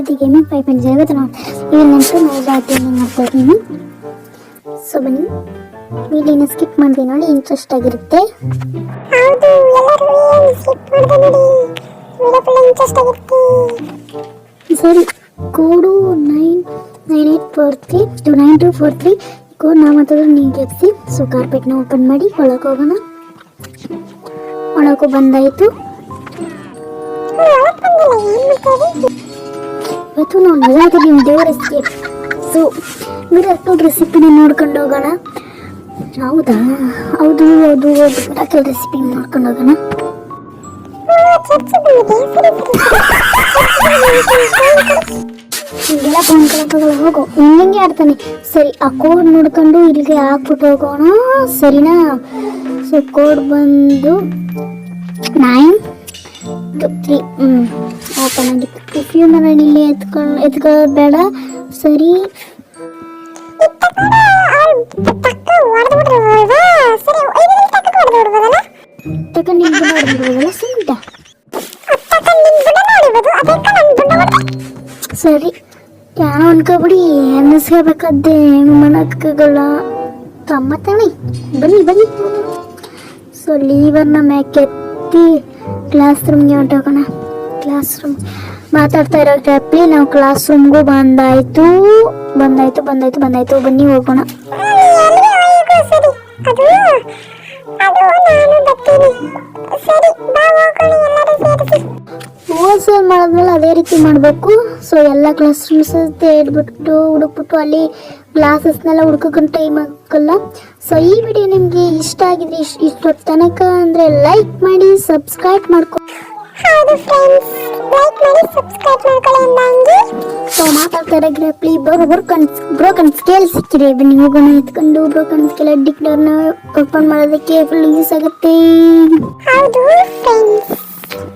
ಶ್ರುತಿ gaming 5.0 ಇವತ್ತು ಇವನ್ನಂತೂ ನಾವು gaming ಮಾಡ್ಕೊಳ್ತೀನಿ. ಸೊ ಬನ್ನಿ, ವಿಡಿಯೋನ ಸ್ಕಿಪ್ ಮಾಡಿದೆ ನೋಡಿ, ಇಂಟ್ರೆಸ್ಟ್ ಆಗಿರುತ್ತೆ. ಹೌದು, ಎಲ್ಲರೂ ಸ್ಕಿಪ್ ಮಾಡಿದೆ ನೋಡಿ, ವಿಡಿಯೋ ಫುಲ್ ಇಂಟ್ರೆಸ್ಟ್ ಆಗಿರುತ್ತೆ. ಸರಿ, ಕೋಡು 9243 ಕೋಡ್ ನಾವು ಮಾತಾಡೋದು ನೀವು ಗೆಪ್ಸಿ. ಸೊ ಕಾರ್ಪೆಟ್ನ ಓಪನ್ ಮಾಡಿ ಒಳಗೆ ಹೋಗೋಣ. ಒಳಗೂ ಬಂದಾಯಿತು. ಇವತ್ತು ನಾವು ನಜಾದಲ್ಲಿ ದೇವರ ಎಸ್ಕೇಪ್. ಸೊ ಮಿರಾಕಲ್ ರೆಸಿಪಿನ ನೋಡ್ಕೊಂಡು ಹೋಗೋಣ. ಹೌದಾ? ಹೌದು ಮಿರಾಕಲ್ ರೆಸಿಪಿ ನೋಡ್ಕೊಂಡು ಹೋಗೋಣ. ಹಿಂಗೆಲ್ಲ ಕೊಂಡ್ಕೊಳ್ಳೋಕೆ ಹೋಗೋ, ಹಿಂಗೆ ಆಡ್ತಾನೆ. ಸರಿ, ಆ ಕೋಡ್ ನೋಡ್ಕೊಂಡು ಇಲ್ಲಿಗೆ ಹಾಕ್ಬಿಟ್ಟು ಹೋಗೋಣ, ಸರಿನಾ? ಸೊ ಕೋಡ್ ಬಂದು 923 ಓಪನ್ ಆಗಿತ್ತು. ರಿಫ್ಯೂ ಮಾಡಿ ಇಲ್ಲಿ ಎತ್ಕೊಳ್ಳೋಬೇಡ. ಸರಿ, ತಗೊಂಡು ನೋಡ್ಬಿಡ್ಬೋದಲ್ಲ ಸುಂಟ. ಸರಿ, ಯಾರೋ ಅನ್ಕೋಬಿಡಿ, ಅನ್ನಿಸ್ಕೋಬೇಕಾದ್ದೆ ಏನು ಮಾಡೋಕ್ಕಾಗಲ್ಲ. ತಮ್ಮ ತಾಣಿ ಬನ್ನಿ. ಸೊ ಲೀವರ್ನ ಮ್ಯಾಕೆತ್ತಿ ಕ್ಲಾಸ್ ರೂಮ್ಗೆ ಹೊಂಟೋಗೋಣ. ಕ್ಲಾಸ್ ರೂಮ್ ಮಾತಾಡ್ತಾ ಇರೋ ಗ್ಯಾಪ್ಲಿ ನಾವು ಕ್ಲಾಸ್ ರೂಮ್ಗೂ ಬಂದಾಯ್ತು. ಬನ್ನಿ ಹೋಗೋಣ. ಹೋಲ್ಸೇಲ್ ಮಾಡಿದ್ಮೇಲೆ ಅದೇ ರೀತಿ ಮಾಡಬೇಕು. ಸೊ ಎಲ್ಲ ಕ್ಲಾಸ್ ರೂಮ್ಸ್ ಹುಡುಕ್ಬಿಟ್ಟು ಅಲ್ಲಿ ಕ್ಲಾಸಸ್ನೆಲ್ಲ ಹುಡುಕೋಕೆ ಟೈಮ್ ಆಗಲ್ಲ. ಸೊ ಈ ವಿಡಿಯೋ ನಿಮಗೆ ಇಷ್ಟ ಆಗಿದ್ರೆ ಇಷ್ಟೊತ್ತು ತನಕ ಅಂದರೆ ಲೈಕ್ ಮಾಡಿ, ಸಬ್ಸ್ಕ್ರೈಬ್ ಮಾಡ್ಕೊ. ಸೊ ಮಾತಾಡ್ತಾ ಇರೋ ಗ್ರಾಪ್ಲಿ ಬ್ರೋಕನ್ ಸ್ಕೇಲ್ ಸಿಕ್ಕಿದೆ. ಬನ್ನಿ ಹೋಗೋಣ. ಎತ್ಕೊಂಡು ಬ್ರೋಕನ್ ಸ್ಕೇಲ್ ಡಿಕ್ಡರ್ನ ಓಪನ್ ಮಾಡೋದಕ್ಕೆ ಫುಲ್ ಯೂಸ್ ಆಗುತ್ತೆ.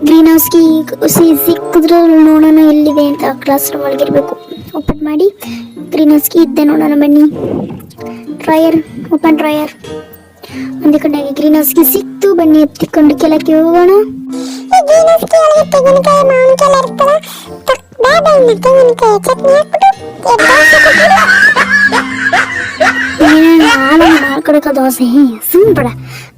ಗ್ರೀನ್ ಹೌಸ್ಗೆ ಸಿಕ್ಕಿದ್ರೆ ನೋಡೋಣ ಎಲ್ಲಿದೆ ಅಂತ. ಕ್ಲಾಸ್ ರೂಮ್ ಒಳಗಿರ್ಬೇಕು. ಓಪನ್ ಮಾಡಿ ಗ್ರೀನ್ ಹೌಸ್ಗೆ ಇದ್ದೆ ನೋಡೋಣ. ಬನ್ನಿ, ಓಪನ್ ಡ್ರಾಯರ್ ಅಂದ್ಕೊಂಡಾಗಿ ಗ್ರೀನ್ ಹೌಸ್ಗೆ ಸಿಕ್ತು. ಬನ್ನಿ ಎತ್ತಿಕೊಂಡು ಕೆಳಕ್ಕೆ ಹೋಗೋಣ. ಮಾಡ್ಕೊಡಕ ದೋಸೆ ಸುಂಬಡ.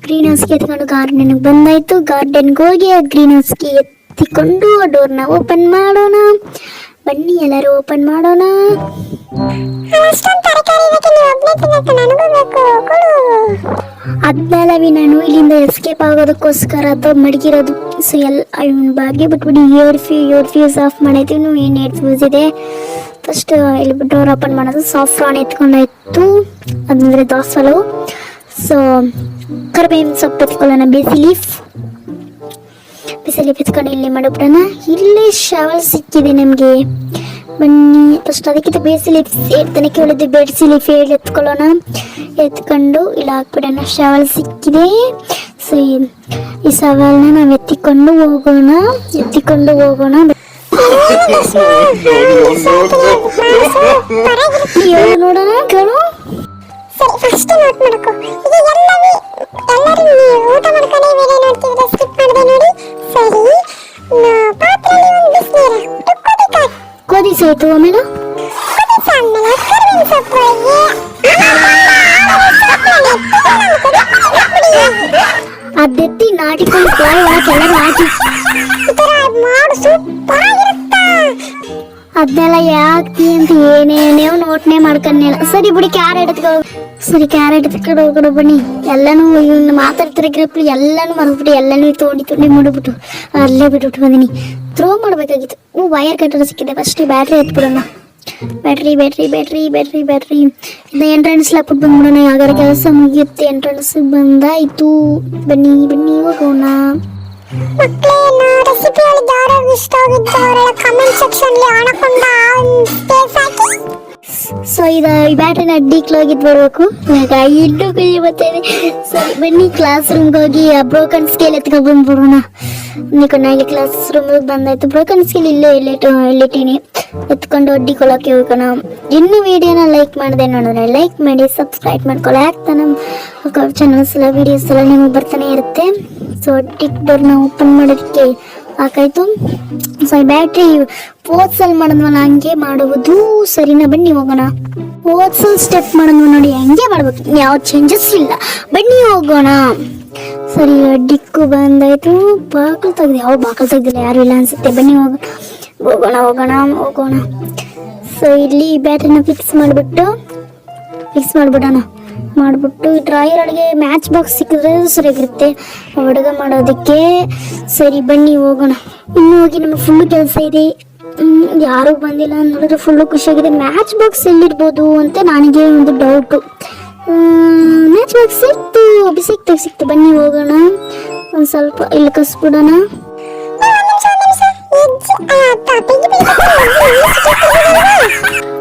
ಗ್ರೀನ್ ಹೌಸ್ಗೆ ಎತ್ಕೊಂಡು ಗಾರ್ಡನ್ಗೆ ಬಂದಾಯ್ತು. ಗಾರ್ಡನ್ಗೆ ಹೋಗಿ ಗ್ರೀನ್ ಹೌಸ್ಗೆ ಎತ್ತಿಕೊಂಡು ಡೋರ್ನ ಓಪನ್ ಮಾಡೋಣ. ಬನ್ನಿ ಎಲ್ಲರೂ ಓಪನ್ ಮಾಡೋಣ. ಅದಲ್ಲವಿ ನಾನು ಇಲ್ಲಿಂದ ಎಸ್ಕೇಪ್ ಆಗೋದಕ್ಕೋಸ್ಕರ ಅಥವಾ ಮಡಗಿರೋದು. ಸೊ ಎಲ್ಲ ಇವನ್ ಬಾಗಿ ಬಿಟ್ಬಿಟ್ಟು ಇಯರ್ ಫ್ಯೂಸ್ ಆಫ್ ಮಾಡೈತೀವಿ. ಏನು ಏರ್ ಫ್ಯೂಸ್ ಇದೆ. ಫಸ್ಟ್ ಇಲ್ಲಿ ಡೋರ್ ಓಪನ್ ಮಾಡೋದು. ಸಾಫ್ರಾನ್ ಎತ್ಕೊಂಡಾಯ್ತು, ಅದಂದರೆ ದಾಸವಾಳ. ಸೊ ಕರಿಬೇವಿನ ಸೊಪ್ಪು ಎತ್ಕೊಳ್ಳೋಣ. ಬೇಸಿ ಲೀಫ್ ಎತ್ಕೊಂಡು ಇಲ್ಲಿ ಮಾಡಿಬಿಡೋಣ. ಇಲ್ಲಿ ಶಾವಲ್ ಸಿಕ್ಕಿದೆ ನಮಗೆ. ಬನ್ನಿ, ಫಸ್ಟ್ ಅದಕ್ಕಿಂತ ಬೇಸಿ ಲೀಫ್ ಎತ್ತನೆ ಕೇಳಿದ್ದು. ಬೇಸಿ ಲೀಫ್ ಹೇಳಿ ಎತ್ಕೊಳ್ಳೋಣ. ಎತ್ಕೊಂಡು ಇಲ್ಲಿ ಹಾಕ್ಬಿಡೋಣ. ಶಾವಲ್ ಸಿಕ್ಕಿದೆ. ಸೊ ಈ ಸವಾಲನ್ನ ನಾವು ಎತ್ತಿಕೊಂಡು ಹೋಗೋಣ. ನೋಡೋಣ ಕೇಳು. ಫಸ್ಟ್ ನೋಟ್ ಮಾಡ್ಕೊ. ಈಗ ಎಲ್ಲರೂ ಊಟ ಮಾಡ್ಕೊಂಡು ವಿಡಿಯೋ ನೋಡ್ತಿದ್ರೆ ಸ್ಕಿಪ್ ಮಾಡದೆ ನೋಡಿ. ಸರಿ, ಪಾತ್ರೆಯಲ್ಲಿ ಒಂದು ಬಿಸಿನೀರು ಕುದಿಸಾಯ್ತು. ಆಮೇಲೆ ಕರಿಬೇವಿನ ಸೊಪ್ಪು ಅದೆತ್ತಿ ನಾಟಿಕೊಂಡು ಎಲ್ಲರೂ ಹಾಕಿ ಮಾಡು. ಸೂಪರ್ ಆಗಿರುತ್ತಾ. ಅದನ್ನೆಲ್ಲ ಯಾಕೆ ಅಂತ ಏನೇನೇವ್ ನೋಟ್ನೆ ಮಾಡ್ಕೊಂಡ್ನೆಲ್ಲ. ಸರಿ ಬಿಡಿ, ಕ್ಯಾರೆಟ್ ಎತ್ಕೊಂಡು ಹೋಗೋಣ. ಬನ್ನಿ, ಎಲ್ಲಾನು ಇವ್ನ ಮಾತಾಡ್ತಾರೆ ಗ್ರಪ್ಲಿ ಎಲ್ಲಾನು ಮರ್ಬಿಟ್ಟು ಎಲ್ಲಾನು ತೋಡಿ ಮಾಡಿಬಿಟ್ಟು ಅಲ್ಲೇ ಬಿಟ್ಬಿಟ್ಟು ಬಂದಿನಿ. ಥ್ರೋ ಮಾಡ್ಬೇಕಾಗಿತ್ತು. ವೈರ್ ಕಟ್ಟಡ ಸಿಕ್ಕಿದೆ. ಫಸ್ಟ್ ಬ್ಯಾಟ್ರಿ ಎತ್ಬಿಡೋಣ. ಬ್ಯಾಟ್ರಿ ಇನ್ನು ಎಂಟ್ರೆನ್ಸ್ ಹಾಕ್ಬಿಟ್ಟು ಬಂದ್ಬಿಡೋಣ. ಯಾವ್ದಾರ ಕೆಲಸ ಮುಗಿಯುತ್ತೆ. ಎಂಟ್ರೆನ್ಸ್ ಬಂದಾಯ್ತು. ಬನ್ನಿ ಹೋಗೋಣ. ಮಕ್ಕಳೇ, ರೆಸಿಪಿ ಹೇಳಿದ್ದವರ ಇಷ್ಟ ಆಗಿದ್ದವರ ಕಮೆಂಟ್ ಸೆಕ್ಷನ್ ಅಲ್ಲಿ ಆಣಕೊಂಡ ಸ್ಪೇಸ್ ಹಾಕಿ. ಸೊ ಇದು ಈ ಬ್ಯಾಟ್ರಿನ ಡಿಕ್ಲೋಗಿದ್ದು ಬರಬೇಕು. ಇಡ್ಡು ಕುಯ್ಯಿ ಬರ್ತೇನೆ. ಸರಿ ಬನ್ನಿ, ಕ್ಲಾಸ್ ರೂಮ್ಗೆ ಹೋಗಿ ಬ್ರೋಕನ್ ಸ್ಕೇಲ್ ಎತ್ಕೊಂಡು ಬಂದ್ಬಿಡೋಣ. ನಿಕೊಂಡಾಗಿ ಕ್ಲಾಸ್ ರೂಮ್ಗೆ ಬಂದಾಯ್ತು. ಬ್ರೋಕನ್ ಸ್ಕೇಲ್ ಇಲ್ಲಿಟ್ಟೀನಿ. ಎತ್ಕೊಂಡು ಅಡ್ಡಿಕೊಳ್ಳೋಕೆ ಹೋಗೋಣ. ಇನ್ನು ವಿಡಿಯೋನ ಲೈಕ್ ಮಾಡಿದೆ ನೋಡಿದ್ರೆ ಲೈಕ್ ಮಾಡಿ, ಸಬ್ಸ್ಕ್ರೈಬ್ ಮಾಡ್ಕೊಳ್ಳಿ. ಆಗ್ತಾ ನಮ್ಮ ಚಾನಲ್ಸ್ ಎಲ್ಲ ವೀಡಿಯೋಸ್ ಎಲ್ಲ ನಿಮಗೆ ಬರ್ತಾನೆ ಇರುತ್ತೆ. ಸೊ ಟಿಕ್ ಡೋರ್ನ ಓಪನ್ ಮಾಡೋದಕ್ಕೆ ಹಾಕಾಯ್ತು. ಸೊ ಬ್ಯಾಟ್ರಿ ಓದ್ಸಲ್ ಮಾಡಿದ್ವಲ್ಲ ಹಂಗೆ ಮಾಡುವುದು. ಸರಿನಾ, ಬನ್ನಿ ಹೋಗೋಣ. ಓದ್ಸಲ್ ಸ್ಟೆಪ್ ಮಾಡಿದ್ವ ನೋಡಿ, ಹಂಗೆ ಮಾಡ್ಬೇಕು, ಯಾವ ಚೇಂಜಸ್ ಇಲ್ಲ. ಬನ್ನಿ ಹೋಗೋಣ. ಸರಿ, ಡಿಕ್ಕು ಬಂದಾಯ್ತು. ಬಾಕಲ್ ತೆಗ್ದು, ಯಾವ ಬಾಕಲ್ ತೆಗ್ದಿಲ್ಲ, ಯಾರು ಇಲ್ಲ ಅನ್ಸುತ್ತೆ. ಬನ್ನಿ ಹೋಗೋಣ ಹೋಗೋಣ ಹೋಗೋಣ. ಸೊ ಇಲ್ಲಿ ಬ್ಯಾಟ್ರಿನ ಫಿಕ್ಸ್ ಮಾಡಿಬಿಡೋಣ. ಮಾಡಿಬಿಟ್ಟು ಡ್ರಾಯರ್ ಒಳಗೆ ಮ್ಯಾಚ್ ಬಾಕ್ಸ್ ಸಿಕ್ಕಿದ್ರೆ ಸರಿಯಾಗಿರುತ್ತೆ ಅಡುಗೆ ಮಾಡೋದಕ್ಕೆ. ಸರಿ ಬನ್ನಿ ಹೋಗೋಣ. ಇನ್ನು ಹೋಗಿ ನಮಗೆ ಫುಲ್ಲು ಕೆಲಸ ಇದೆ. ಯಾರೂ ಬಂದಿಲ್ಲ ನೋಡಿದ್ರೆ ಫುಲ್ಲು ಖುಷಿಯಾಗಿದೆ. ಮ್ಯಾಚ್ ಬಾಕ್ಸ್ ಎಲ್ಲಿರ್ಬೋದು ಅಂತ ನನಗೆ ಒಂದು ಡೌಟು. ಮ್ಯಾಚ್ ಬಾಕ್ಸ್ ಸಿಕ್ತು. ಬನ್ನಿ ಹೋಗೋಣ. ಒಂದು ಸ್ವಲ್ಪ ಇಲ್ಲಿ ಕಸ್ಬಿಡೋಣ.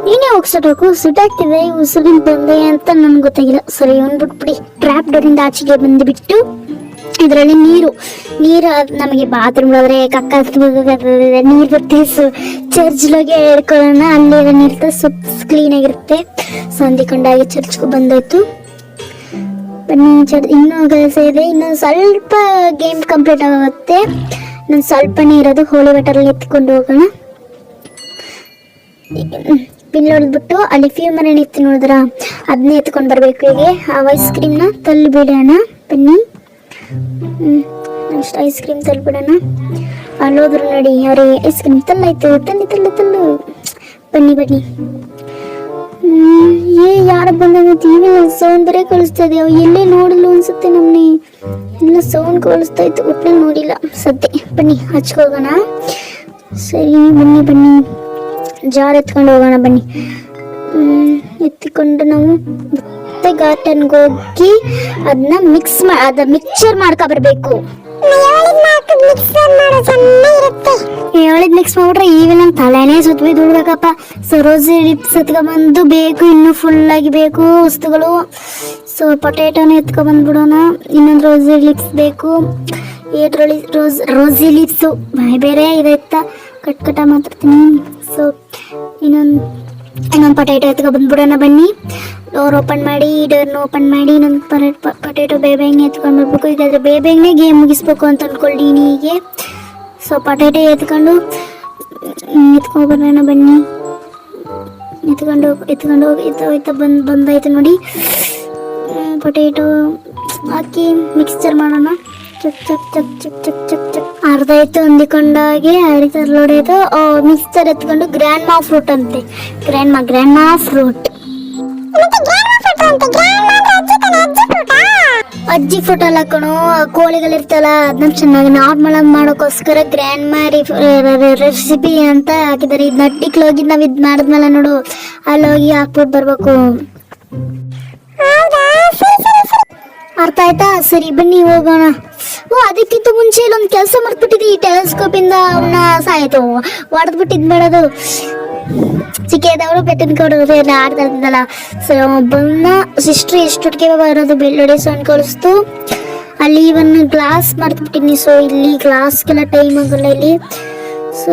ನೀನೇ ಹೋಗ್ಸೋಟು ಸುಟ್ಟಾಗ್ತಿದೆ, ಉಸಿರಿನ ಬಂದೆ ಅಂತ ನನ್ಗೆ ಗೊತ್ತಾಗಿಲ್ಲ. ಸರಿ ಒಂದು ಬಿಟ್ಬಿಡಿ. ಟ್ರ್ಯಾಪ್ ಡೋರಿಂದ ಆಚೆಗೆ ಬಂದುಬಿಟ್ಟು ಇದರಲ್ಲಿ ನೀರು ನಮಗೆ ಬಾತ್ರೂಮ್ ಹೋದ್ರೆ ಕಕ್ಕ ನೀರು ಬರ್ತೀವಿ. ಚರ್ಚ್ಲೋಗೆ ಹೇಳ್ಕೊಳ್ಳೋಣ, ಅಲ್ಲಿ ನೀರು ಸ್ವಲ್ಪ ಕ್ಲೀನ್ ಆಗಿರುತ್ತೆ. ಸಂಧಿಕೊಂಡಾಗಿ ಚರ್ಚ್ಗೂ ಬಂದೋಯ್ತು. ಬನ್ನಿ, ಇನ್ನೂ ಕೆಲಸ ಇದೆ. ಇನ್ನೊಂದು ಸ್ವಲ್ಪ ಗೇಮ್ ಕಂಪ್ಲೀಟ್ ಆಗುತ್ತೆ. ಇನ್ನೊಂದು ಸ್ವಲ್ಪನೇ ಇರೋದು. ಹೋಳಿ ವಾಟರಲ್ಲಿ ಎತ್ಕೊಂಡು ಹೋಗೋಣ. ಪಿನ್ ಹೊಡೆದ್ಬಿಟ್ಟು ಅಲ್ಲಿ ಫ್ಯೂಮರ್ ಏನಿತ್ತು ನೋಡಿದ್ರ, ಅದನ್ನೇ ಎತ್ಕೊಂಡು ಬರಬೇಕು. ಹೀಗೆ ಆ ಐಸ್ ಕ್ರೀಮ್ನ ತಳ್ಳಿಬಿಡೋಣ. ಬನ್ನಿ, ಅಷ್ಟು ಐಸ್ ಕ್ರೀಮ್ ತಳ್ಳಿಬಿಡೋಣ. ಅಲ್ಲೋದ್ರು ನೋಡಿ, ಅವ್ರಿಗೆ ಐಸ್ ಕ್ರೀಮ್ ತಳ್ಳಾಯ್ತು. ತಳ್ಳು. ಬನ್ನಿ. ಯಾರು ಬಂದಾಗ ಟಿವಿ ಸೌಂಡ್ ಬರೇ ಕಳಿಸ್ತಾ ಇದೆ. ಎಲ್ಲೇ ನೋಡಿಲ್ಲ ಅನ್ಸುತ್ತೆ. ನಮ್ಮನೆ ಎಲ್ಲ ಸೌಂಡ್ ಕಳಿಸ್ತಾ ಇತ್ತು, ಒಟ್ಟಿನಲ್ಲಿ ನೋಡಿಲ್ಲ ಸದ್ಯ. ಬನ್ನಿ ಹಚ್ಕೋಗೋಣ. ಸರಿ ಬನ್ನಿ ಜಾರ್ ಎತ್ಕೊಂಡು ಹೋಗೋಣ. ಬನ್ನಿ, ಎತ್ತಿಕೊಂಡು ನಾವು ಮತ್ತೆ ಗಾರ್ಡನ್ಗೆ ಹೋಗಿ ಅದನ್ನ ಮಿಕ್ಸ್ಚರ್ ಮಾಡ್ಕೊ ಬರ್ಬೇಕು. ಹೇಳಿದ್ ಮಿಕ್ಸ್ ಮಾಡ್ಬಿಟ್ರೆ ಈಗ ನಮ್ ತಲೆನೇ ಸುತ್ತವಿ ದುಡ್ಬೇಕಪ್ಪ. ಸೊ ರೋಸಿ ಲಿಪ್ಸ್ ಎತ್ಕೊಂಡ್ಬಂದು ಬೇಕು, ಇನ್ನು ಫುಲ್ ಆಗಿ ಬೇಕು ವಸ್ತುಗಳು. ಸೊ ಪೊಟ್ಯಾಟೋನ ಎತ್ಕೊಂಡ್ಬಂದ್ಬಿಡೋಣ. ಇನ್ನೊಂದು ರೋಸಿ ಲಿಪ್ಸ್ ಬೇಕು. ರೋಸಿ ಲಿಪ್ಸು ಬೇರೆ ಇದೈತ ಕಟ್ಟ ಮಾತಾಡ್ತೀನಿ. ಸೊ ಇನ್ನೊಂದು ಪೊಟ್ಯಾಟೊ ಎತ್ಕೊಂಡ್ಬಂದ್ಬಿಡೋಣ. ಬನ್ನಿ, ಡೋರ್ನ ಓಪನ್ ಮಾಡಿ ಇನ್ನೊಂದು ಪೊಟ್ಯಾಟೊ ಬೇಬೆಂಗೆ ಎತ್ಕೊಂಡು ಬರ್ಬೇಕು. ಈಗಾದ್ರೆ ಬೇಬೆಂಗೆ ಗೇಮ್ ಮುಗಿಸ್ಬೇಕು ಅಂತ ಅಂದ್ಕೊಳ್ಳಿ ಹೀಗೆ. ಸೊ ಪೊಟ್ಯಾಟೊ ಎತ್ಕೊಂಡು ಬರೋಣ. ಬನ್ನಿ, ಎತ್ಕೊಂಡು ಹೋಯ್ತಾ ಬಂದಾಯ್ತು ನೋಡಿ. ಪೊಟ್ಯಾಟೊ ಹಾಕಿ ಮಿಕ್ಸ್ಚರ್ ಮಾಡೋಣ. ಚಕ್ ಅರ್ಧ ಆಯ್ತು ಹೊಂದಿಕೊಂಡಾಗೆ ಅಡಿತರ್ಲೋಡಾಯ್ತು. ಮಿಕ್ಸ್ಚರ್ ಎತ್ಕೊಂಡು ಗ್ರ್ಯಾಂಡ್ ಮಾ ಫ್ರೂಟ್ ಅಂತೆ. ಗ್ರ್ಯಾಂಡ್ ಮಾ ಫ್ರೂಟ್ ಅಜ್ಜಿ ಫ್ರೂಟ್ ಅಲ್ಲ ಕಣೋ, ಕೋಳಿಗಳಿರ್ತಲ್ಲ ಅದನ್ನ ಚೆನ್ನಾಗಿ ನಾರ್ಮಲ್ ಆಗಿ ಮಾಡೋಕ್ಕೋಸ್ಕರ ಗ್ರ್ಯಾಂಡ್ ಮಾ ರೆಸಿಪಿ ಅಂತ ಹಾಕಿದ್ದಾರೆ. ಇದು ನಟ್ಟಿಗೆ ಹೋಗಿ ನಾವ್ ಇದ್ ಮಾಡಿದ್ಮೇಲೆ ನೋಡು, ಅಲ್ಲಿ ಹೋಗಿ ಹಾಕ್ಬಿಟ್ಟು ಬರ್ಬೇಕು. ಅರ್ಥ ಆಯ್ತಾ? ಸರಿ ಬನ್ನಿ ಹೋಗೋಣ. ಅದಕ್ಕಿಂತ ಮುಂಚೆ ಇಲ್ಲೊಂದು ಕೆಲಸ ಮಾಡ್ಬಿಟ್ಟಿದ್ದೆ. ಈ ಟೆಲಿಸ್ಕೋಪ್ ಇಂದ ಅವನ್ನ ಸಾಯ್ತು ಹೊಡೆದ್ಬಿಟ್ಟಿದ್ ಬೇಡದು. ಚಿಕ್ಕದವರು ಬೆಟ್ಟದ ಕೊಡೋದು ಎಲ್ಲ ಆಡ್ತಾ ಇರ್ತದಲ್ಲ. ಸೊ ಒಬ್ಬನ ಸಿಸ್ಟ್ರಿ ಎಷ್ಟೊಟ್ಟಿಗೆ ಬರೋದು ಬೆಳ್ಳೊಡೆ ಸೌಂಡ್ ಕಳಿಸ್ತು. ಅಲ್ಲಿ ಇವನ್ನ ಗ್ಲಾಸ್ ಮಾಡ್ಬಿಟ್ಟಿನಿ. ಸೊ ಇಲ್ಲಿ ಗ್ಲಾಸ್ಗೆಲ್ಲ ಟೈಮ್ ಆಗಲ್ಲ ಇಲ್ಲಿ. ಸೊ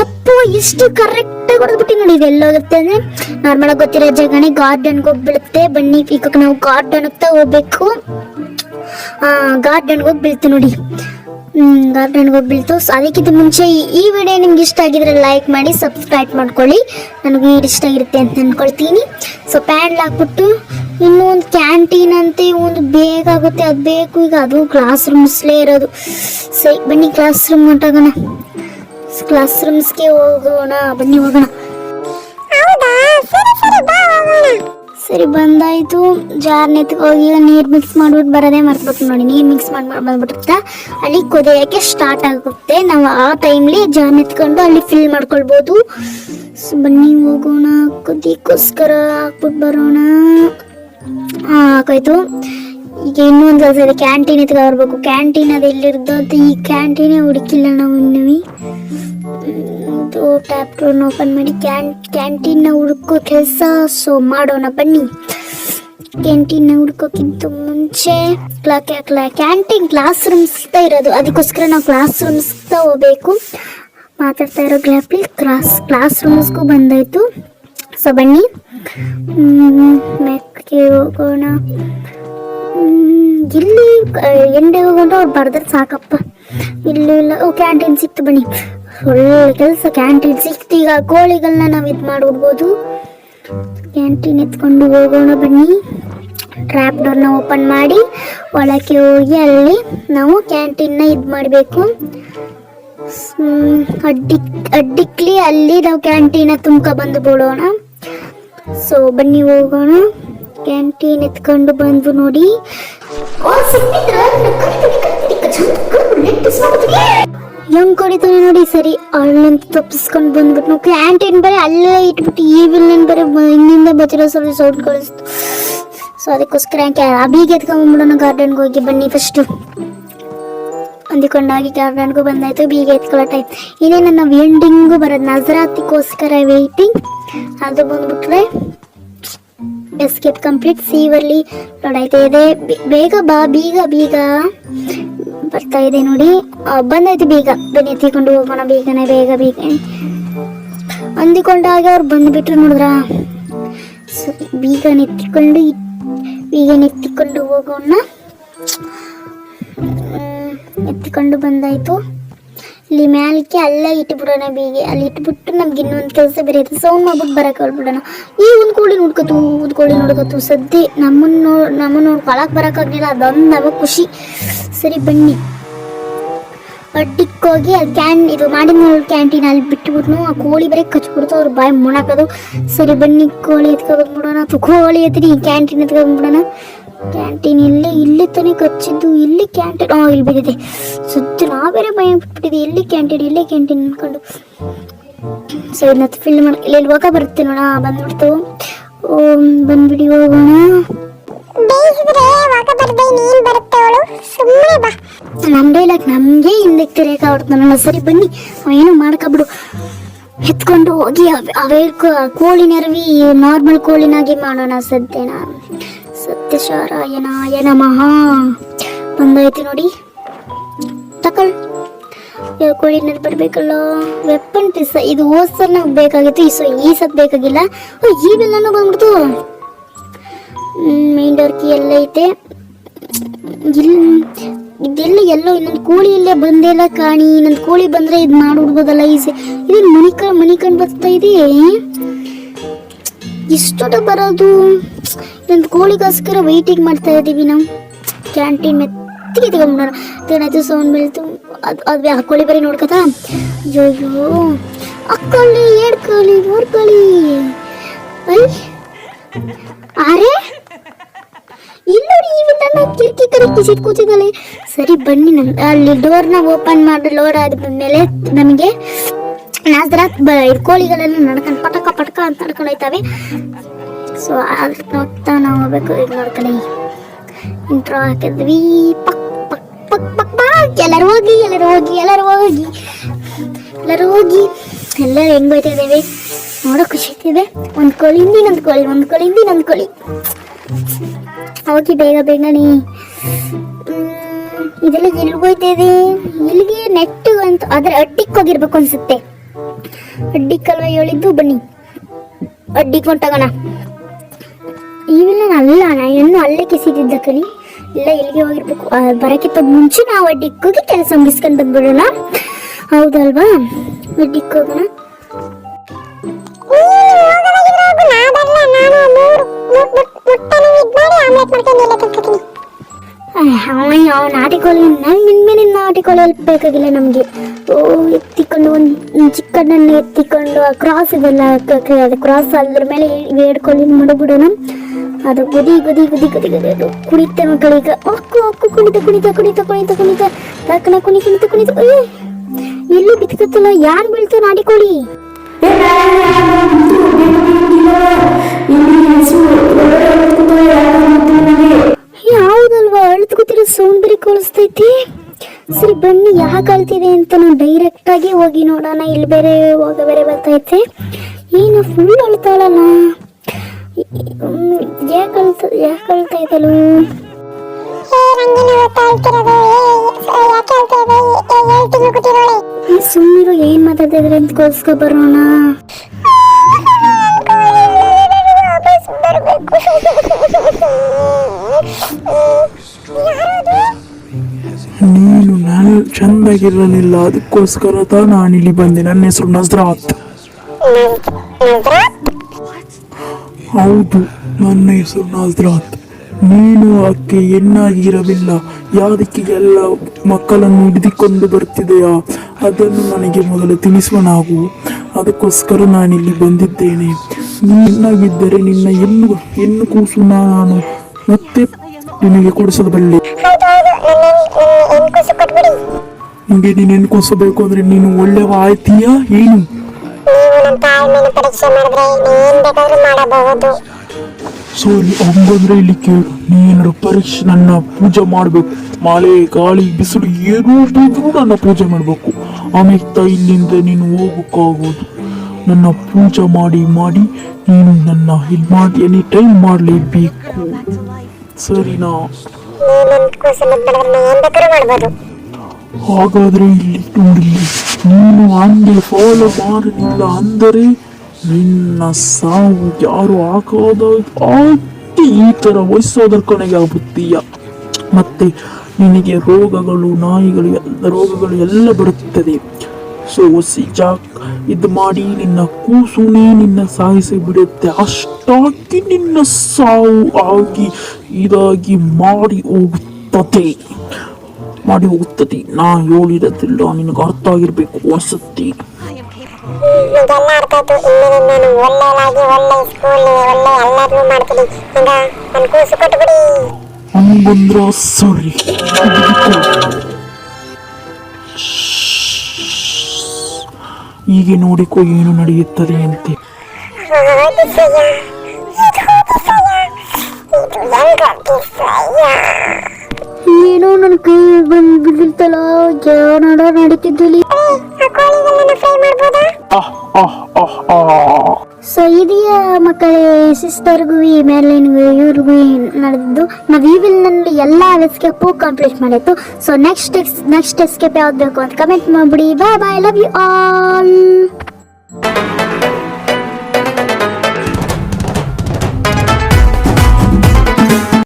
ಅಪ್ಪು ಎಷ್ಟು ಕರೆಕ್ಟ್ ಆಗಿ ಹೊಡೆದ್ಬಿಟ್ಟು ನೋಡಿ. ಇದೆಲ್ಲೋಗುತ್ತೆ ಅಂದ್ರೆ ನಾರ್ಮಲ್ ಆಗಿ ಗೊತ್ತಿರೋ ಜಾಗನೇ ಗಾರ್ಡನ್ಗೆ ಹೋಗ್ಬಿಡುತ್ತೆ. ಬನ್ನಿ, ಈಗ ನಾವು ಗಾರ್ಡನ್ ಹತ್ತ ಹೋಗ್ಬೇಕು. ಗಾರ್ಡನ್ಗೆ ಹೋಗಿ ಬೀಳ್ತು ನೋಡಿ. ಗಾರ್ಡನ್ಗೆ ಹೋಗಿ ಬೀಳ್ತು. ಸೊ ಅದಕ್ಕಿಂತ ಮುಂಚೆ ಈ ವಿಡಿಯೋ ನಿಮ್ಗೆ ಇಷ್ಟ ಆಗಿದ್ರೆ ಲೈಕ್ ಮಾಡಿ, ಸಬ್ಸ್ಕ್ರೈಬ್ ಮಾಡ್ಕೊಳ್ಳಿ. ನನಗೆ ಇಷ್ಟ ಆಗಿರುತ್ತೆ ಅಂತ ಅನ್ಕೊಳ್ತೀನಿ. ಸೊ ಪ್ಯಾಡ್ಲ್ ಹಾಕ್ಬಿಟ್ಟು ಇನ್ನೂ ಒಂದು ಕ್ಯಾಂಟೀನ್ ಅಂತೆ ಒಂದು ಬೇಕಾಗುತ್ತೆ, ಅದು ಬೇಕು. ಈಗ ಅದು ಕ್ಲಾಸ್ ರೂಮ್ಸ್ಲೇ ಇರೋದು. ಸರಿ ಬನ್ನಿ, ಕ್ಲಾಸ್ ರೂಮ್ ಹೊಂಟೋಗೋಣ. ಕ್ಲಾಸ್ ರೂಮ್ಸ್ಗೆ ಹೋಗೋಣ. ಬನ್ನಿ ಹೋಗೋಣ. ಸರಿ ಬಂದಾಯ್ತು. ಜಾರ್ನ ಎತ್ಕೋಗಿ ನೀರು ಮಿಕ್ಸ್ ಮಾಡ್ಬಿಟ್ಟು ಬರೋದೇ ಮರ್ತ್ಬಿಟ್ಟು ನೋಡಿ. ನೀರು ಮಿಕ್ಸ್ ಮಾಡಿ ಬಂದ್ಬಿಟ್ಟಿರ್ತಾ ಅಲ್ಲಿ ಕುದಿಯೋಕ್ಕೆ ಸ್ಟಾರ್ಟ್ ಆಗುತ್ತೆ. ನಾವು ಆ ಟೈಮ್ಲಿ ಜಾರ್ನ ಎತ್ಕೊಂಡು ಅಲ್ಲಿ ಫಿಲ್ ಮಾಡ್ಕೊಳ್ಬೋದು. ಸೊ ಬನ್ನಿ ಹೋಗೋಣ. ಕುದಿಗೋಸ್ಕರ ಹಾಕ್ಬಿಟ್ಟು ಬರೋಣ. ಹಾಕಾಯ್ತು. ಈಗ ಇನ್ನೊಂದು ಕೆಲಸ ಇದೆ, ಕ್ಯಾಂಟೀನ್ ಎತ್ಕೊಂಡು ಬರ್ಬೇಕು. ಕ್ಯಾಂಟೀನ್ ಅದು ಎಲ್ಲಿರ್ದು ಅಂತ ಈ ಕ್ಯಾಂಟೀನೇ ಹುಡುಕಿಲ್ಲ ನಾವು ಇನ್ನೂ. ಟ್ಯಾಪ್ ಡೋರ್ನ ಓಪನ್ ಮಾಡಿ ಕ್ಯಾಂಟೀನ್ನ ಹುಡುಕೋ ಕೆಲಸ ಸೊ ಮಾಡೋಣ. ಬನ್ನಿ, ಕ್ಯಾಂಟೀನ್ನ ಹುಡುಕೋಕ್ಕಿಂತ ಮುಂಚೆ ಕ್ಯಾಂಟೀನ್ ಕ್ಲಾಸ್ ರೂಮ್ಸ್ತಾ ಇರೋದು, ಅದಕ್ಕೋಸ್ಕರ ನಾವು ಕ್ಲಾಸ್ ರೂಮ್ಸ್ತಾ ಹೋಗ್ಬೇಕು. ಮಾತಾಡ್ತಾ ಇರೋ ಗ್ಯಾಪ್ಲಿ ಕ್ಲಾಸ್ ರೂಮ್ಸ್ಗೂ ಬಂದಾಯ್ತು. ಸೊ ಬನ್ನಿ ಮೆಕ್ಕೆ ಹೋಗೋಣ. ಇಲ್ಲಿ ಎಂಡೆ ಹೋಗೋಣ. ಅವ್ರು ಬರ್ದ್ರೆ ಸಾಕಪ್ಪ. ಇಲ್ಲ ಓ ಕ್ಯಾಂಟೀನ್ ಸಿಕ್ತು ಬನ್ನಿ. ಒಳ್ಳೆ ಕೆಲಸ, ಕ್ಯಾಂಟೀನ್ ಸಿಕ್ತು. ಈಗ ಕೋಳಿಗಳನ್ನ ನಾವು ಇದು ಮಾಡಿಬಿಡ್ಬೋದು. ಕ್ಯಾಂಟೀನ್ ಎತ್ಕೊಂಡು ಹೋಗೋಣ ಬನ್ನಿ. ಟ್ರ್ಯಾಪ್ ಡೋರ್ನ ಓಪನ್ ಮಾಡಿ ಒಳಕ್ಕೆ ಹೋಗಿ ಅಲ್ಲಿ ನಾವು ಕ್ಯಾಂಟೀನ್ನ ಇದು ಮಾಡಬೇಕು. ಅಡ್ಡಿಕ್ಲಿ ಅಲ್ಲಿ ನಾವು ಕ್ಯಾಂಟೀನ ತುಂಬ್ಕ ಬಂದು ಬಿಡೋಣ. ಸೊ ಬನ್ನಿ ಹೋಗೋಣ. ಕ್ಯಾಂಟೀನ್ ಎತ್ಕೊಂಡು ಬಂದು ನೋಡಿ. ಹೆಂಗ್ ಕೊಡಿತಾನೆ ನೋಡಿ. ಸರಿ ಅಲ್ಲಿಂದ ತಪ್ಪಿಸ್ಕೊಂಡು ಬಂದ್ಬಿಟ್ಟು ನಾವು ಕ್ಯಾಂಟೀನ್ ಬರೀ ಅಲ್ಲೇ ಇಟ್ಬಿಟ್ಟು ಈ ವಿಲ್ಲನ್ ಬರೀ ಹಿಂದಿಂದ ಬಚ್ಚಿರೋ ಸ್ವಲ್ಪ ಸೌಂಡ್ ಕಳಿಸ್ತು. ಸೊ ಅದಕ್ಕೋಸ್ಕರ ಆ ಬೀಗ ಎತ್ಕೊಂಡ್ಬಿಡೋಣ. ಗಾರ್ಡನ್ಗೆ ಹೋಗಿ ಬನ್ನಿ ಫಸ್ಟು ಅಂದಿಕೊಂಡಾಗಿ ಗಾರ್ಡನ್ಗೂ ಬಂದಾಯ್ತು. ಬೀಗ ಎತ್ಕೊಳ್ಳೋ ಟೈಮ್ ಇನ್ನೇನು ನಾವು ಎಂಡಿಂಗು ಬರೋದು. ನಜರಾತಿಗೋಸ್ಕರ ವೇಟಿಂಗ್. ಅದು ಬಂದ್ಬಿಟ್ರೆ ಎಸ್ಕೇಪ್ ಕಂಪ್ಲೀಟ್. ಸೀವಲ್ಲಿ ನೋಡಾಯ್ತಾ ಇದೆ. ಬೇಗ ಬಾ, ಬೀಗ ಬೀಗ ಬರ್ತಾ ಇದೆ ನೋಡಿ. ಬಂದಾಯ್ತು ಬೀಗ. ಬನ್ನಿ ಎತ್ತಿಕೊಂಡು ಹೋಗೋಣ. ಬೇಗನೆ ಬೇಗ ಬೇಗ ಅಂದಿಕೊಂಡಾಗ ಅವ್ರು ಬಂದುಬಿಟ್ರು ನೋಡಿದ್ರ. ಬೀಗ ಎತ್ತಿಕೊಂಡು ಹೋಗೋಣ. ಎತ್ತಿಕೊಂಡು ಬಂದಾಯ್ತು. ಇಲ್ಲಿ ಮ್ಯಾಲಕ್ಕೆ ಅಲ್ಲೇ ಇಟ್ಬಿಡೋಣ. ಬೀಗೆ ಅಲ್ಲಿ ಇಟ್ಬಿಟ್ಟು ನಮ್ಗೆ ಇನ್ನೊಂದು ಕೆಲಸ ಬೇರೆ ಇರುತ್ತೆ. ಸೌಂಡ್ ಮಾಡ್ಬಿಟ್ಟು ಬರಕ್ಕೆ ಹೇಳ್ಬಿಡೋಣ. ಈ ಒಂದು ಕೋಳಿ ನೋಡ್ಕೊತು ಸದ್ಯ ನಮ್ಮನ್ನು ನೋಡ್ಕೊಳಕ್ ಬರೋಕ್ಕಾಗಲಿಲ್ಲ. ಅದೊಂದು ನಮಗೆ ಖುಷಿ. ಸರಿ ಬನ್ನಿ ಅಡ್ಡಿಕ್ಕೋಗಿ ಇದು ಮಾಡಿದ ಕ್ಯಾಂಟೀನ್ ಅಲ್ಲಿ ಬಿಟ್ಟುಬಿಟ್ನು. ಆ ಕೋಳಿ ಬರೀ ಕಚ್ಬಿಡ್ತು. ಅವ್ರು ಬಾಯಿ ಮುಣಾಕೋದು. ಸರಿ ಬನ್ನಿ ಕೋಳಿ ಎತ್ಕೊಂಡ್ಬಿಡೋಣ. ಅಥವಾ ಕೋಳಿ ಎತ್ತಿ ಕ್ಯಾಂಟೀನ್ ಎತ್ಕೊಂಡ್ಬಿಡೋಣ. ಕ್ಯಾಂಟೀನ್ ಇಲ್ಲಿ ತಾನೇ ಕಚ್ಚಿದ್ದು. ಇಲ್ಲಿ ಕ್ಯಾಂಟೀನ್ ಇಲ್ಲಿ ಬಿದ್ದಿದೆ. ಸುತ್ತ ನಾ ಬೇರೆ ಭಯ ಬಿಟ್ಬಿಟ್ಟಿದೆ. ಇಲ್ಲಿ ಕ್ಯಾಂಟೀನ್ ಅನ್ಕೊಂಡು. ಸೊ ಇದನ್ನ ಫಿಲ್ ಮಾಡಿ ಇಲ್ಲಿ ಹೋಗ ಬರುತ್ತೆ ನೋಡ. ಬಂದ್ಬಿಡ್ತು. ಬಂದ್ಬಿಡಿ ಹೋಗೋಣ. ನಮ್ ಡೈಲಾಗ್ ನಮ್ಗೆ ಹಿಂದಕ್ಕೆ ತಿರ್ಗಾಡ್ತಾನಲ್ಲ. ಸರಿ ಬನ್ನಿ ಏನು ಮಾಡ್ಕೊಬಿಡು. ಎತ್ಕೊಂಡು ಹೋಗಿ ಅವೇ ಕೋಳಿ ನೆರವಿ ನಾರ್ಮಲ್ ಕೋಳಿನಾಗಿ ಮಾಡೋಣ. ಸತ್ಯಶಾರಾಯಣಾಯ ನಮಃ. ಬಂದಾಯ್ತು ನೋಡಿ. ತಕೊಳ್ ಕೋಳಿ ನೆರವಿ ಬರ್ಬೇಕಲ್ಲ. ವೆಪನ್ ಪೀಸ್ ಇದು ಹೋದ್ಸರ್ ನಮ್ಗೆ ಬೇಕಾಗಿತ್ತು. ಈ ಸತ್ ಬೇಕಾಗಿಲ್ಲ. ಈ ಬೆಲ್ಲನೂ ಬಂದ್ಬಿಡ್ತು. ಮೇನ್ ಡೋರ್ ಕೀ ಎಲ್ಲ ಐತೆ. ಇದೆಲ್ಲ ಎಲ್ಲೋ ಇನ್ನೊಂದು ಕೋಳಿ ಇಲ್ಲೇ ಬಂದೆಲ್ಲ ಕಾಣಿ. ಇನ್ನೊಂದು ಕೋಳಿ ಬಂದ್ರೆ ಇದು ಮಾಡ್ಬಿಡ್ಬೋದಲ್ಲ ಈಸಿ. ಇದು ಮನಿಕಂಡು ಬರ್ತಾ ಇದೆ. ಇಷ್ಟೊತ್ತ ಬರೋದು. ಇನ್ನೊಂದು ಕೋಳಿಗೋಸ್ಕರ ವೆಯ್ಟಿಂಗ್ ಮಾಡ್ತಾ ಇದ್ದೀವಿ ನಾವು. ಕ್ಯಾಂಟೀನ್ ಮೆತ್ತಿಗೆ ತಗೊಂಡ್ಬಿಡೋಣ. ಏನಾಯ್ತು ಸೌಂಡ್ ಬೀಳ್ತು. ಅದು ಆ ಕೋಳಿ ಬರೀ ನೋಡ್ಕತಾ. ಅಯ್ಯೋ ಅಕ್ಕೋಳಿ 2 ಕೋಳಿ 3 ಕೋಳಿ. ಅರೆ ಇಲ್ಲೋಡಿ ಈ ಕಿರಿಕಿ ಕೂತಿದ್ದಾಳೆ. ಸರಿ ಬನ್ನಿ ಅಲ್ಲಿ ಡೋರ್ನ ಓಪನ್ ಮಾಡಿ ಲೋಡ್ ಆದ್ಮೇಲೆ ನಮಗೆ ನಾಜರಾತ್ ಕೋಳಿಗಳೆಲ್ಲ ನಡ್ಕೊಂಡು ಪಟಕ ಅಂತ ನಡ್ಕೊಂಡು ಹೋಯ್ತವೆ. ಸೊ ಅಲ್ಲಿ ನೋಡ್ತಾ ನಾವು ಹೋಗ್ಬೇಕು. ಈಗ ನೋಡ್ಕೊಳ್ಳಿ ಇಂಟ್ರೋ ಹಾಕಿದ್ವಿ. ಪಕ್ ಪಕ್ ಪಕ್ ಪಕ್ ಪಕ್. ಎಲ್ಲರೂ ಹೋಗಿ ಎಲ್ಲರೂ ಹೆಂಗ್ ಹೋಯ್ತಿದ್ದೇವೆ ನೋಡೋ ಖುಷಿ ಆಗ್ತಿದೆ. ಒಂದು ಕೋಳಿಯಿಂದ ಇನ್ನೊಂದು ಕೋಳಿ ಹೋಗಿ ಬೇಗನೆ. ಇದೆಲ್ಲ ಎಲ್ಲಿ ಹೋಯ್ತಿದೆ? ಇಲ್ಲಿಗೆ ನೆಟ್ಟು ಅಂತ ಅದ್ರ ಅಡ್ಡಿಕ್ ಹೋಗಿರ್ಬೇಕು ಅನ್ಸುತ್ತೆ. ಅಡ್ಡಿಕ್ಕಲ್ವ ಹೇಳಿದ್ದು. ಬನ್ನಿ ಅಡ್ಡಿಕ್ ಹೊಂಟಾಗೋಣ. ಇವೆಲ್ಲ ಅಲ್ಲ ಇನ್ನು ಅಲ್ಲೇ ಕಿಸಿದಿದ್ದ ಕಲಿ ಇಲ್ಲ ಎಲ್ಲಿಗೆ ಹೋಗಿರ್ಬೇಕು. ಬರಕ್ಕಿಂತ ಮುಂಚೆ ನಾವು ಅಡ್ಡಿಕ್ ಹೋಗಿ ಕೆಲಸ ಮುಗಿಸ್ಕೊಂಡು ಬಂದ್ಬಿಡೋಣ. ಹೌದಲ್ವಾ? ಅಡ್ಡಿಕ್ ಹೋಗೋಣ. ನಾಟಿಕೋಳಿ ನಾಟಿಕೋಳಿ ಅಲ್ಲಿ ಬೇಕಾಗಿಲ್ಲ ನಮ್ಗೆ. ಎತ್ತಿಕೊಂಡು ಒಂದು ಚಿಕ್ಕಣ್ಣನ್ನು ಎತ್ತಿಕೊಂಡು ಆ ಕ್ರಾಸ್ ಇದೆಲ್ಲ ಕ್ರಾಸ್ ಅದ್ರ ಮೇಲೆ 2 ಕೋಳಿ ಮಡಗ್ಬಿಡೋಣ. ಅದು ಗುದಿ ಕುಣಿತೆ ಮಕ್ಕಳೀಗ. ಅಕ್ಕು ಕುಣಿತ ಲಕ್ಕಣ ಕುಣಿತ. ಎಲ್ಲಿ ಬಿತ್ಕತ್ತಲ್ಲ. ಯಾರು ಬೀಳ್ತು ನಾಟಿಕೋಳಿ? ಯಾವ್ದಲ್ವಾ ಅಳ್ತು ಕೂತಿರೋ ಸೌಂಡ್ ಬರೀ ಕೇಳಿಸ್ತೈತಿ. ಸರಿ ಬನ್ನಿ ಯಾಕೆ ಅಳ್ತಿದೆ ಅಂತ ನಾವು ಡೈರೆಕ್ಟ್ ಆಗಿ ಹೋಗಿ ನೋಡೋಣ. ಇಲ್ಲಿ ಬೇರೆ ಬರ್ತೈತೆ. ಏನು ಫುಲ್ ಅಳ್ತಾಳಲ್ಲ. ಯಾಕೆ ಅಳ್ತಾ ಇದ್ದಳು? ಸುಮ್ಮನಿರು ಏನ್ ಮಾತಾಡ್ತಿದ್ರೆ ಅಂತ ಕೋಸ್ಕೊ ಬರೋಣ. ನೀನು ನಾನು ಚೆಂದಾಗಿರಲಿಲ್ಲ. ಅದಕ್ಕೋಸ್ಕರ ನಾನಿಲ್ಲಿ ಬಂದೆ. ನನ್ನ ಹೆಸರು ನಜ್ರಾತ್. ನಜ್ರಾತ್? ಹೌದು, ನನ್ನ ಹೆಸರು ನಜ್ರಾತ್. ನೀನು ಆಕೆ ಹೆಣ್ಣಾಗಿರಲಿಲ್ಲ. ಯಾದಕ್ಕೆ ಎಲ್ಲ ಮಕ್ಕಳನ್ನು ಹಿಡಿದುಕೊಂಡು ಬರ್ತಿದೆಯಾ ಅದನ್ನು ನನಗೆ ಮೊದಲು ತಿಳಿಸುವ ನಾವು. ಅದಕ್ಕೋಸ್ಕರ ನಾನಿಲ್ಲಿ ಬಂದಿದ್ದೇನೆ. ನೀ ಹೆಣ್ಣಾಗಿದ್ದರೆ ನಿನ್ನ ಹೆಣ್ಣು ಕೂಸು ನಾನು ಮತ್ತೆ ನಿನಗೆ ಕೊಡಿಸಬಲ್ಲೆ. ನಿಮಗೆ ನೀನು ಹೆಣ್ಣು ಕೂಸಬೇಕು ಅಂದ್ರೆ ನೀನು ಒಳ್ಳೆವ ಆಯ್ತೀಯಾ ಏನು? ನೀವು ನನ್ನ ತಾಳ್ಮೆನ ಪರೀಕ್ಷೆ ಮಾಡಿದ್ರೆ ಏನ್ ಬೇಕಾದ್ರೂ ಮಾಡಬಹುದು. ಸರಿ, ಹಂಗಂದ್ರೆ ಇಲ್ಲಿ ಕೇಳು. ನೀನು ಪರೀಕ್ಷೆ ನನ್ನ ಪೂಜೆ ಮಾಡಬೇಕು. ಮಳೆ ಗಾಳಿ ಬಿಸಿಲು ಏನೂ ಬಿದ್ರೂ ನನ್ನ ಪೂಜೆ ಮಾಡಬೇಕು. ಆಮೇಲೆ ಇಲ್ಲಿಂದ ನೀನು ಹೋಗಕ್ಕಾಗೋದು. ನನ್ನ ಪೂಜೆ ಮಾಡಿ ಮಾಡಿ ನೀನು ನನ್ನ ಇದು ಮಾಡಿ ಎನಿ ಟೈಮ್ ಮಾಡಲೇಬೇಕು. ಸರಿನಾ? ಹಾಗಾದ್ರೆ ಇಲ್ಲಿ ನೋಡಿಲ್ಲಿ, ನೀನು ಹಂಗೆ ಫಾಲೋ ಮಾಡಲಿಲ್ಲ ಅಂದರೆ ನಿನ್ನ ಸಾವು ಯಾರು ಹಾಕಿ ಈ ತರ ವಯಸ್ಸೋದರ ಕೊನೆಗೆ ಆಗುತ್ತೀಯ. ಮತ್ತೆ ನಿನಗೆ ರೋಗಗಳು ರೋಗಗಳು ಎಲ್ಲ ಬರುತ್ತದೆ. ಸೊ ಇದು ಮಾಡಿ ನಿನ್ನ ಕೂಸುನೇ ನಿನ್ನ ಸಾಯಿಸಿ ಬಿಡುತ್ತೆ. ಅಷ್ಟಾಗಿ ನಿನ್ನ ಸಾವು ಆಗಿ ಇದಾಗಿ ಮಾಡಿ ಹೋಗುತ್ತದೆ. ನಾ ಹೇಳಿರೋದಿಲ್ಲ ನಿನಗೆ ಅರ್ಥ ಆಗಿರ್ಬೇಕು ಅನ್ಸುತ್ತೆ. ಇದೆಲ್ಲ ಅರ್ಥ ಆಯ್ತು. ಇನ್ಮೇಲೆ ನಾನು ಒಳ್ಳೆಯದಾಗಿ ಒಳ್ಳೆ ಸ್ಕೂಲ್ ಒಳ್ಳೆ ಎಲ್ಲರನ್ನೂ ಮಾಡ್ತೀನಿ. ಹಂಗ ನನ್ನ ಕೂಸು ಕೊಟ್ಬಿಡಿ. ಹಂಗಂದ್ರ ಸರಿ. ಹೀಗೆ ನೋಡಿಕೋ ಏನು ನಡೆಯುತ್ತದೆ ಅಂತೆ. ಏನೋ ನನ್ನ ಕೈ ಬಂದು ಬಿದ್ದಿರ್ತಲ್ಲ, ಜಾನಡ ನಡೀತಿದ್ದಲ್ಲಿ. ಸೊ ಇದೆಯಾ ಮಕ್ಕಳೇ, ಸಿಸ್ಟರ್ಗೂ ಮೇರ್ಲೈನ್ಗೂ ಇವ್ರಿಗೂ ನಡೆದಿದ್ದು. ನಾವು ಈ ವಿಲ್ನಲ್ಲಿ ಎಲ್ಲ ಎಸ್ಕೇಪು ಕಂಪ್ಲೀಟ್ ಮಾಡಿತ್ತು. ಸೊ ನೆಕ್ಸ್ಟ್ ಎಸ್ಕೇಪ್ ಯಾವ್ದು ಬೇಕು ಅಂತ ಕಮೆಂಟ್ ಮಾಡ್ಬಿಡಿ. ಬಾಯ್ ಬಾಯ್, ಲವ್ ಯು ಆಲ್.